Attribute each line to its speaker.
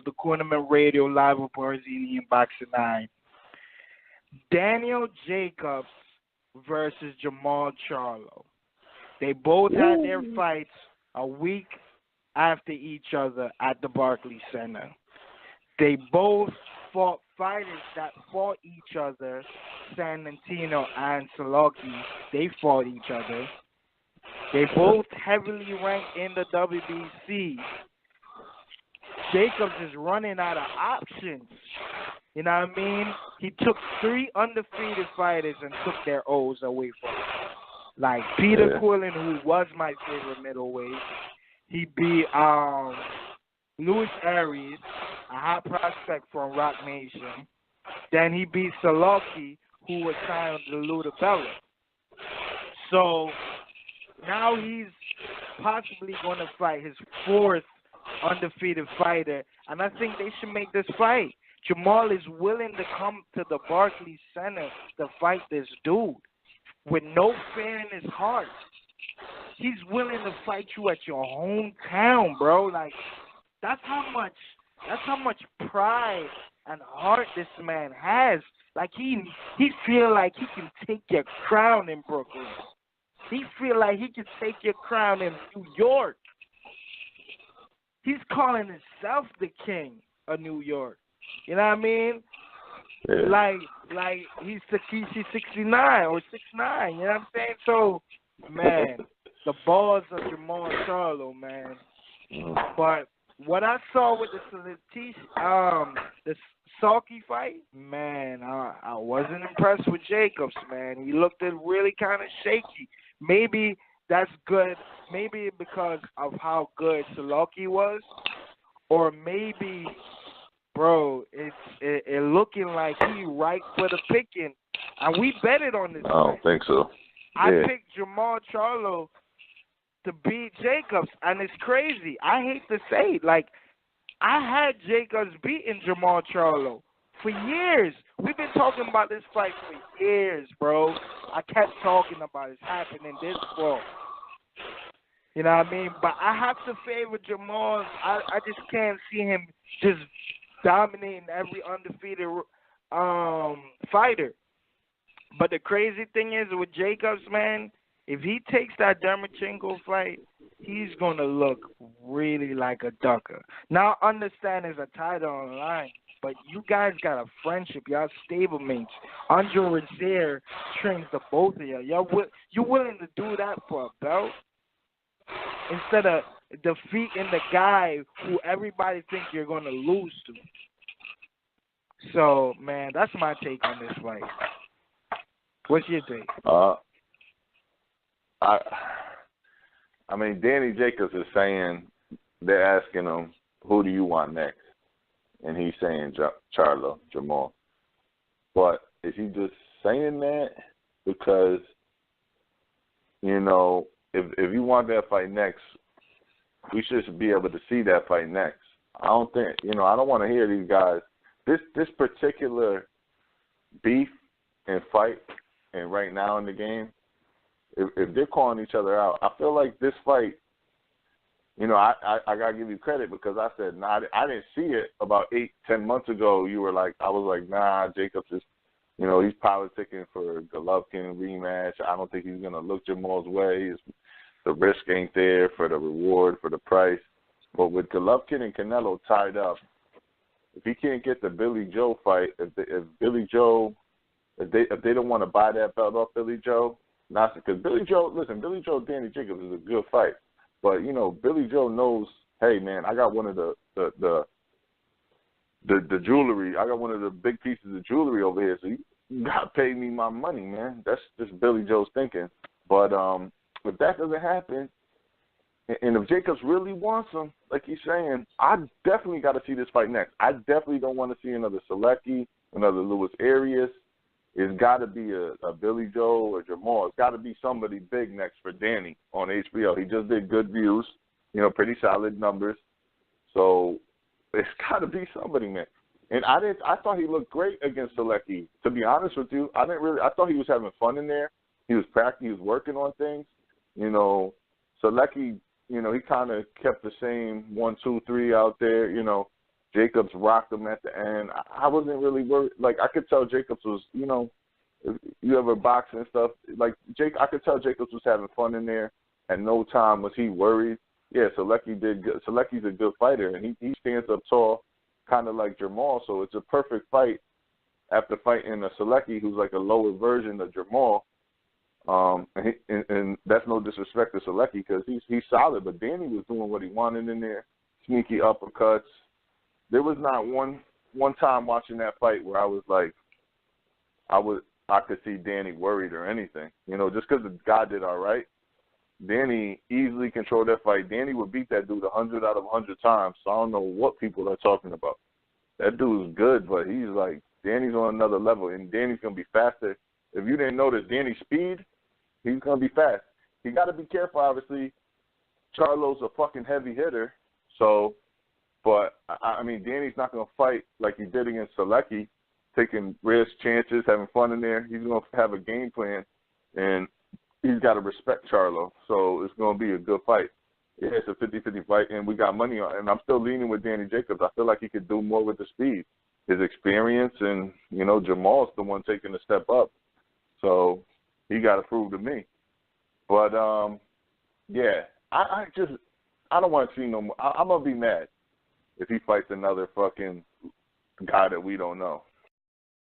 Speaker 1: the Cornermen Radio live with Barzini and Boxing 9. Daniel Jacobs versus Jermall Charlo. They both had their fights a week after each other at the Barclays Center. They both fought fighters that fought each other. CENTENO and SULECKI, they fought each other. They both heavily ranked in the WBC. Jacobs is running out of options. You know what I mean? He took 3 undefeated fighters and took their O's away from him. Like Peter Quillen, who was my favorite middleweight. He beat Luis Arias, a hot prospect from Rock Nation. Then he beat SULECKI, who was signed to Ludabella. So now he's possibly going to fight his 4th undefeated fighter, and I think they should make this fight. Jermall is willing to come to the Barclays Center to fight this dude with no fear in his heart. He's willing to fight you at your hometown, bro. Like, that's how much pride and heart this man has. Like, he feel like he can take your crown in Brooklyn. He feel like he can take your crown in New York. He's calling himself the king of New York. You know what I mean? Yeah. Like he's Takeshi 69 or 6'9", you know what I'm saying? So, man, the balls of Jermall Charlo, man. But what I saw with the Sulky fight, man, I wasn't impressed with Jacobs, man. He looked really kind of shaky. Maybe that's good. Maybe because of how good SULECKI was, or maybe, bro, it looking like he right for the picking, and we betted on this.
Speaker 2: I don't think so.
Speaker 1: I picked Jermall Charlo to beat Jacobs, and it's crazy. I hate to say it, like, I had Jacobs beating Jermall Charlo for years. We've been talking about this fight for years, bro. I kept talking about it's happening this fall. You know what I mean? But I have to favor Jermall. I just can't see him just dominating every undefeated fighter. But the crazy thing is with Jacobs, man, if he takes that DEMETRIUS fight, he's going to look really like a ducker. Now, I understand there's a title on the line, but you guys got a friendship. Y'all stablemates. Andre Rozier trains the both of you. You're willing to do that for a belt? Instead of defeating the guy who everybody thinks you're going to lose to. So, man, that's my take on this fight. What's your take?
Speaker 2: I mean, Danny Jacobs is saying, they're asking him, who do you want next? And he's saying Charlo, Jermall. But is he just saying that because, you know, if you want that fight next, we should be able to see that fight next. I don't think, you know, I don't want to hear these guys. This particular beef and fight, and right now in the game, if they're calling each other out, I feel like this fight, you know, I got to give you credit because I said, nah, I didn't see it about 8-10 months ago. You were like, I was like, nah, Jacobs is, you know, he's politicking for Golovkin rematch. I don't think he's going to look Jermall's way. The risk ain't there for the reward, for the price. But with Golovkin and Canelo tied up, if he can't get the Billy Joe fight, if Billy Joe, if they don't want to buy that belt off Billy Joe, not because Billy Joe, listen, Billy Joe Danny Jacobs is a good fight, but you know Billy Joe knows, hey man, I got one of the jewelry, I got one of the big pieces of jewelry over here, so you gotta pay me my money, man. That's just Billy Joe's thinking. But if that doesn't happen, and if Jacobs really wants him, like he's saying, I definitely got to see this fight next. I definitely don't want to see another SULECKI, another Luis Arias. It's got to be a Billy Joe or Jermall. It's got to be somebody big next for Danny on HBO. He just did good views, you know, pretty solid numbers. So it's got to be somebody, man. And I thought he looked great against SULECKI. To be honest with you, I thought he was having fun in there. He was practicing, he was working on things. You know, SULECKI, you know, he kind of kept the same 1, 2, 3 out there, you know. Jacobs rocked him at the end. I wasn't really worried. Like, I could tell Jacobs was, you know, if you ever box and stuff, like, I could tell Jacobs was having fun in there. At no time was he worried. Yeah, Sulecki did good. Sulecki's a good fighter, and he stands up tall, kind of like Jermall. So it's a perfect fight after fighting a Sulecki who's like a lower version of Jermall. And that's no disrespect to Sulecki because he's solid, but Danny was doing what he wanted in there, sneaky uppercuts. There was not one time watching that fight where I was like, I could see Danny worried or anything. You know, just because the guy did all right, Danny easily controlled that fight. Danny would beat that dude 100 out of 100 times, so I don't know what people are talking about. That dude's good, but he's like, Danny's on another level, and Danny's going to be faster. If you didn't notice Danny's speed, he's going to be fast. You got to be careful, obviously. Charlo's a fucking heavy hitter, so, but, I mean, Danny's not going to fight like he did against Sulecki, taking risks, chances, having fun in there. He's going to have a game plan, and he's got to respect Charlo, so it's going to be a good fight. Yeah, it's a 50-50 fight, and we got money on it, and I'm still leaning with Danny Jacobs. I feel like he could do more with the speed. His experience, and, you know, Jermall's the one taking the step up. So he got to prove to me. But, yeah, I don't want to see no more. I'm going to be mad if he fights another fucking guy that we don't know.